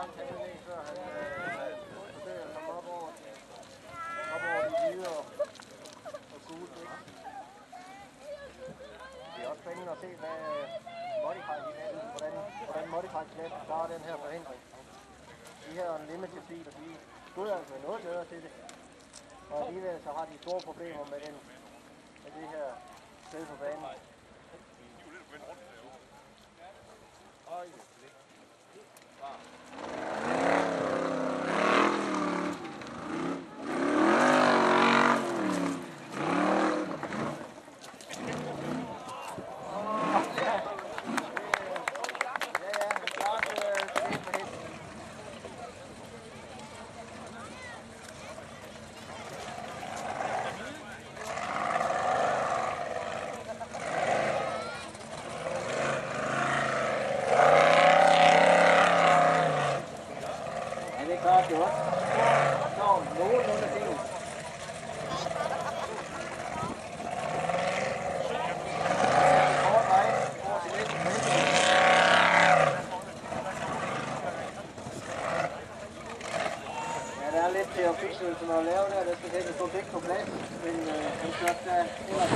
langt han ned, før han forsøger at komme op over de hvide og gule dæk. Det er også spændende at se, hvad hvordan Modified klarer den her forhindring. De her Unlimited biler, de stod altså noget bedre til det. Og alligevel så har de store problemer med det her sted på banen. Klart gjort. Så nogenlunde fint. Kort vej over til næste punkt. Ja, der er lidt til opfyldelsen at lave der. Der skal sættes på dæk på plads. Men den kørte der ellers